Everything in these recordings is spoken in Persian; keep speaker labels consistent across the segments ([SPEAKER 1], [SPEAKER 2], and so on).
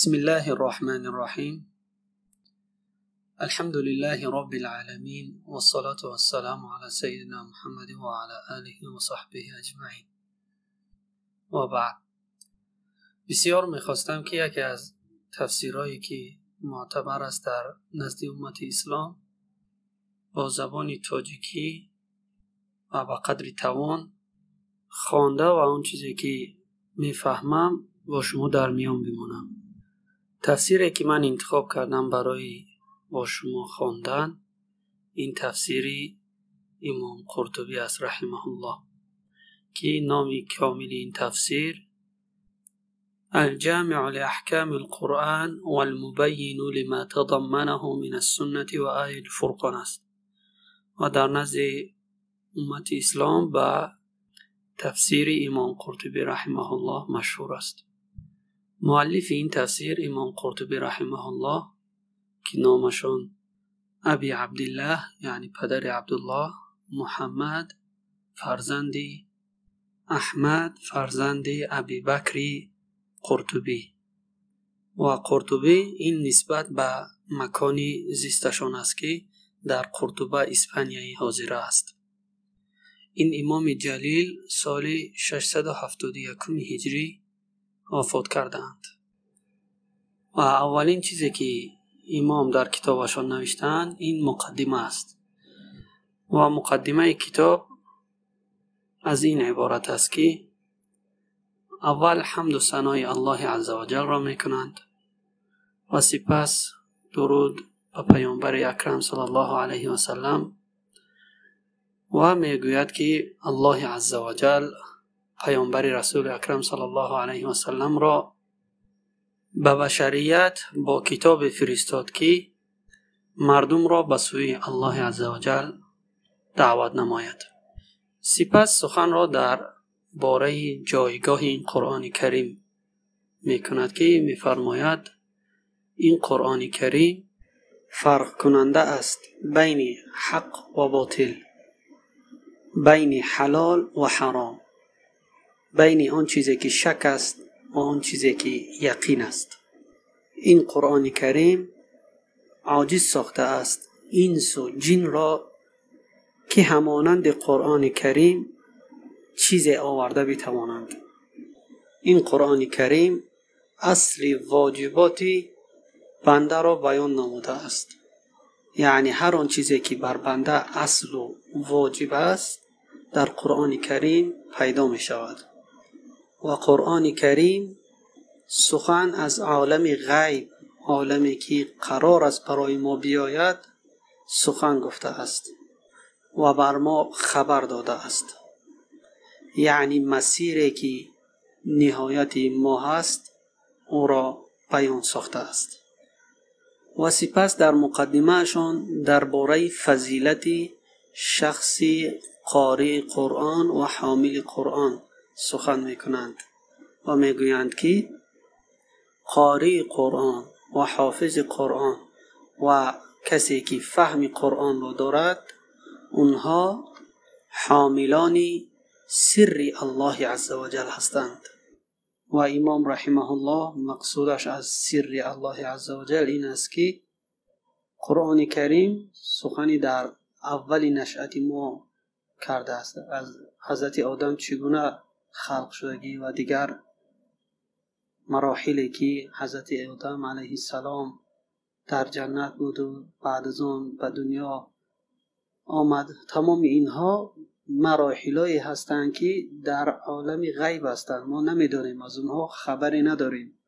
[SPEAKER 1] بسم الله الرحمن الرحيم. الحمد لله رب العالمين والصلاة والسلام على سيدنا محمد وعلى آله وصحبه اجمعین. و بعد، بسیار میخواستم که یکی از تفسیرهایی که معتبر است در نزد امت اسلام با زبان تاجیکی و با قدر توان خوانده و اون چیزی که میفهمم با شما در میان بمونم. تفسیری که من انتخاب کردم برای با شما خواندن، این تفسیری امام قرطبی است رحمه الله که نام کامل این تفسیر الجامع لأحكام القرآن والمبين لما تضمنه من السنة و آیه الفرقان است و در نزد امت اسلام با تفسیر امام قرطبی رحمه الله مشهور است. مؤلف این تفسیر امام قرطبی رحمه الله که نامشون ابی عبدالله یعنی پدر عبدالله، محمد فرزند احمد فرزند ابی بکر قرطبی و قرطبی این نسبت به مکان زیستشان است که در قرطبه اسپانیایی حاضر است. این امام جلیل سال 671 هجری وفات کردند و اولین چیزی که امام در کتابشان نوشتند این مقدمه است و مقدمه کتاب از این عبارت است که اول حمد و ثنای الله عزوجل را میکنند و سپس درود به پیامبر اکرم صلی الله علیه و سلم و میگوید که الله عزوجل پیامبر رسول اکرم صلی الله علیه و سلم را به بشریت با کتاب فرستاد که مردم را به سوی الله عزوجل دعوت نماید. سپس سخن را در باره جایگاه این قرآن کریم میکند که میفرماید این قرآن کریم فرق کننده است بین حق و باطل، بین حلال و حرام، بین آن چیزی که شک است و آن چیزی که یقین است. این قرآن کریم عاجز ساخته است انس و جن را که همانند قرآن کریم چیزی آورده بتوانند. این قرآن کریم اصل واجبات بنده را بیان نموده است، یعنی هر آن چیزی که بر بنده اصل و واجب است در قرآن کریم پیدا می شود. و قرآن کریم سخن از عالم غیب، عالمی که قرار است برای ما بیاید، سخن گفته است و بر ما خبر داده است. یعنی مسیری که نهایت ما هست او را بیان ساخته است. و سپس در مقدمه شان درباره فضیلت شخصی قاری قرآن و حامل قرآن سخن میکنند و میگویند که قاری قرآن و حافظ قرآن و کسی که فهم قرآن را دارد اونها حاملان سر الله عزوجل هستند. و امام رحمه الله مقصودش از سر الله عزوجل این است که قرآن کریم سخنی در اول نشأت ما کرده است، از حضرت آدم چگونه خلق شدگی و دیگر مراحلی که حضرت آدم علیه السلام در جنت بود و بعد از آن به دنیا آمد. تمام اینها مراحلی هستند که در عالم غیب هستند، ما نمیدانیم، از اونها خبری نداریم.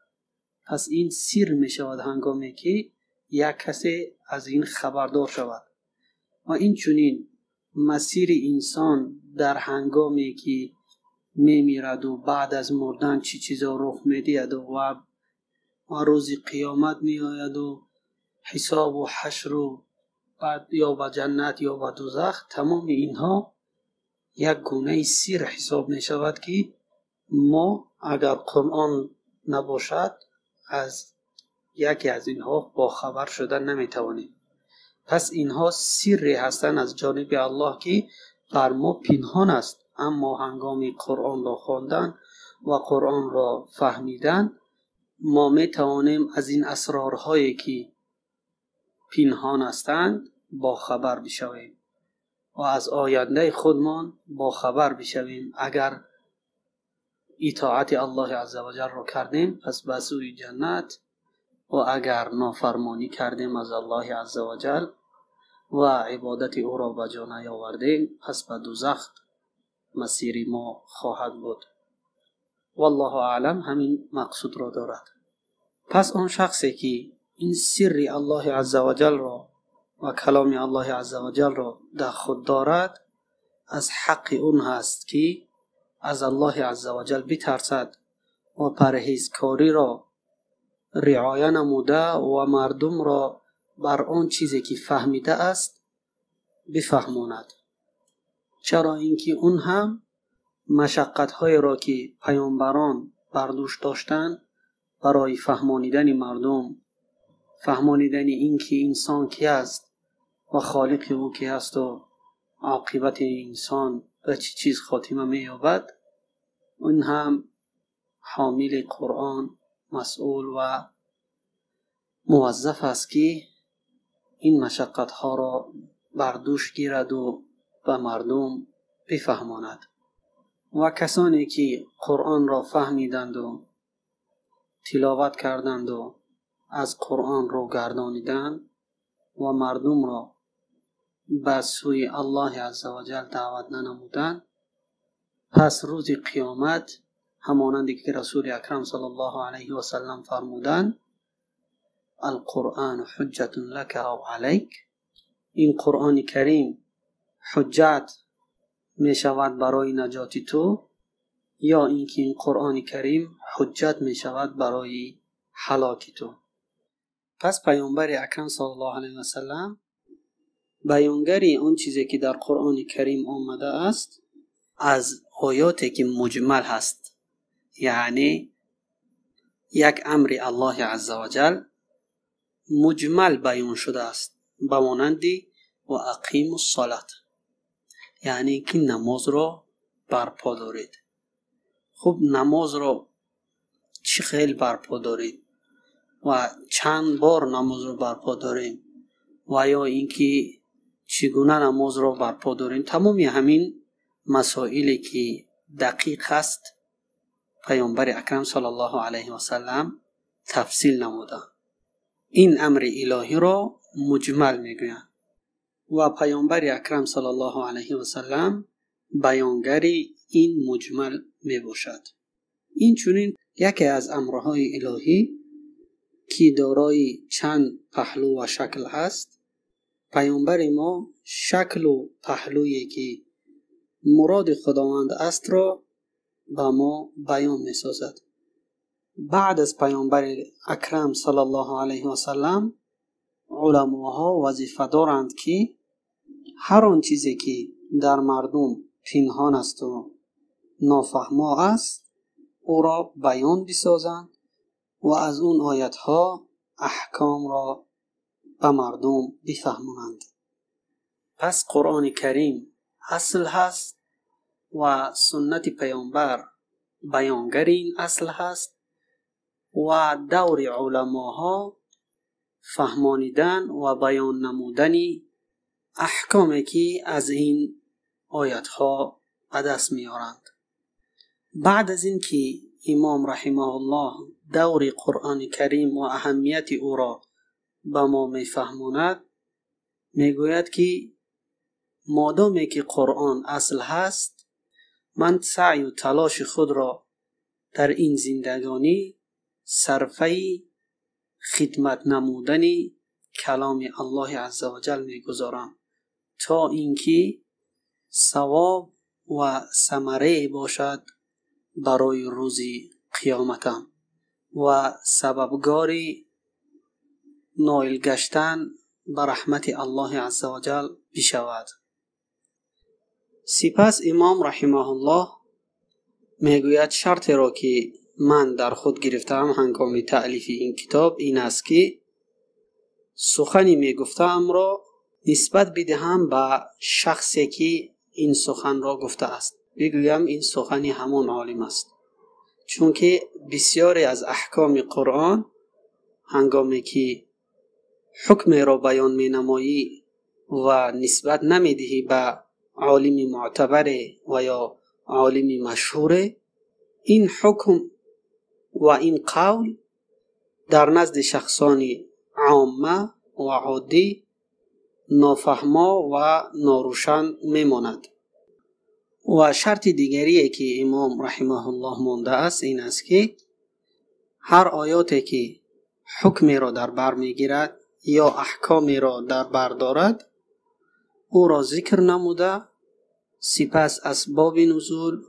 [SPEAKER 1] پس این سر می شود هنگامی که یک کسی از این خبردار شود. و این چنین مسیر انسان در هنگامی که میمیرد و بعد از مردن چی چیزا رخ میدهد و روز قیامت میآید و حساب و حشر و بعد یا به جنت یا به دوزخ، تمام اینها یک گونه سر حساب می شود که ما اگر قرآن نباشد از یکی از اینها با خبر شدن نمی توانیم. پس اینها سری هستند از جانب الله که بر ما پنهان است، اما هنگامی قرآن را خواندن و قرآن را فهمیدن ما می توانیم از این اسرارهایی که پنهان هستند با خبر بشویم و از آینده خودمان با خبر بشویم. اگر اطاعت الله عزوجل را کردیم پس به سوی جنت، و اگر نافرمانی کردیم از الله عزوجل و عبادت او را به جا نیاوردیم پس به دوزخ مسیر ما خواهد بود. والله اعلم همین مقصود را دارد. پس اون شخصی که این سر الله عزوجل را و کلام الله عزوجل را در خود دارد، از حق اون هست که از الله عزوجل بترسد و پرهیزکاری را رعایت نموده و مردم را بر آن چیزی که فهمیده است بفهماند. چرا اینکه اون هم مشقت های را که پیامبران بر دوش داشتند برای فهمانیدن مردم، فهمانیدن اینکه انسان کی است و خالق او کی است و عاقبت انسان به چه چیز خاتمه می‌یابد، اون هم حامل قرآن مسئول و موظف است که این مشقت ها را بر دوش گیرد و به مردم بفهماند. و کسانی که قرآن را فهمیدند و تلاوت کردند و از قرآن رو گردانیدند و مردم را به سوی الله عزوجل دعوت ننمودند، پس روز قیامت همانندی که رسول اکرم صلی الله علیه و سلم فرمودند القرآن حجت لک او علیک، این قرآن کریم حجت می شود برای نجات تو، یا اینکه این قرآن کریم حجت می شود برای هلاک تو. پس پیامبر اکرم صلی الله علیه و سلم بیانگری اون چیزی که در قرآن کریم آمده است از آیاتی که مجمل هست، یعنی یک امر الله عزوجل مجمل بیان شده است، به مانندی و اقیم الصلاة، یعنی که نماز را برپا دارید. خب نماز را چه خیلی برپا دارید و چند بار نماز را برپا داریم و یا اینکه چگونه نماز را برپا داریم، تمامی همین مسائلی که دقیق است پیامبر اکرم صلی الله علیه و سلم تفصیل نمودند. این امر الهی را مجمل میگویند و پیامبر اکرم صلی الله علیه و سلم بیانگری این مجمل می باشد. این چنین یکی از امرهای الهی که دارای چند پهلو و شکل هست، پیامبر ما شکل و پهلویی که مراد خداوند است را به ما بیان می سازد. بعد از پیامبر اکرم صلی الله علیه و سلم علماها وظیفه دارند که هر آن چیزی که در مردم پنهان است و نافهما است او را بیان بسازند و از اون آیت ها احکام را به مردم بفهمانند. پس قرآن کریم اصل هست و سنت پیامبر بیانگر این اصل هست و دور علماها فهمانیدن و بیان نمودن احکامی که از این آیت ها به دست میارند. بعد از این که امام رحمه الله دور قرآن کریم و اهمیت او را به ما میفهماند، میگوید که مادامی که قرآن اصل هست، من سعی و تلاش خود را در این زندگانی صرفه خدمت نمودن کلام الله عزوجل میگذارم تا اینکه ثواب و ثمره باشد برای روز قیامتم و سببگار نائل گشتن به رحمت الله عزوجل بشود. سپس امام رحمه الله میگوید شرط را که من در خود گرفتم هنگام تألیف این کتاب این است که سخنی میگفتم را نسبت بدهم به شخصی که این سخن را گفته است. بگویم این سخنی همون عالم است، چون که بسیاری از احکام قرآن هنگامی که حکم را بیان می نمایی و نسبت نمی دهی به عالم معتبر و یا عالم مشهور، این حکم و این قول در نزد شخصان عامه و عادی نافهما و ناروشن میماند. و شرط دیگری که امام رحمه الله مانده است این است که هر آیاتی که حکمی را در بر میگیرد یا احکامی را در بر دارد او را ذکر نموده، سپس اسباب نزول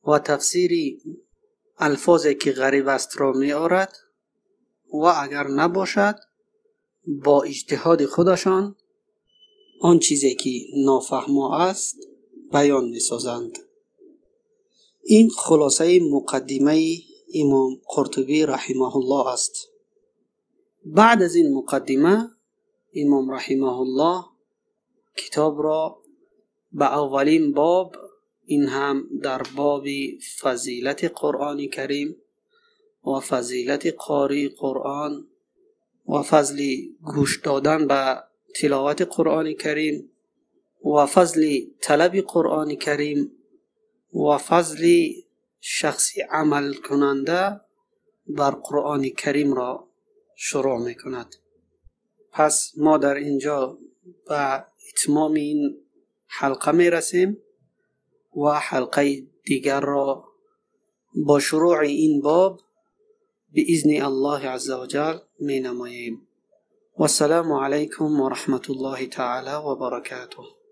[SPEAKER 1] و تفسیر الفاظی که غریب است را می آورد و اگر نباشد با اجتهاد خودشان آن چیزی که نافهما است بیان می سازند. این خلاصه مقدمه امام قرطبی رحمه الله است. بعد از این مقدمه امام رحمه الله کتاب را به اولین باب، این هم در باب فضیلت قرآن کریم و فضیلت قاری قرآن و فضل گوش دادن به تلاوت قرآن کریم و فضل طلب قرآن کریم و فضل شخصی عمل کننده بر قرآن کریم را شروع می کند. پس ما در اینجا به اتمام این حلقه می رسیم و حلقه دیگر را با شروع این باب بإذن الله عز وجل می نماییم. والسلام علیکم و رحمت الله تعالی و برکاته.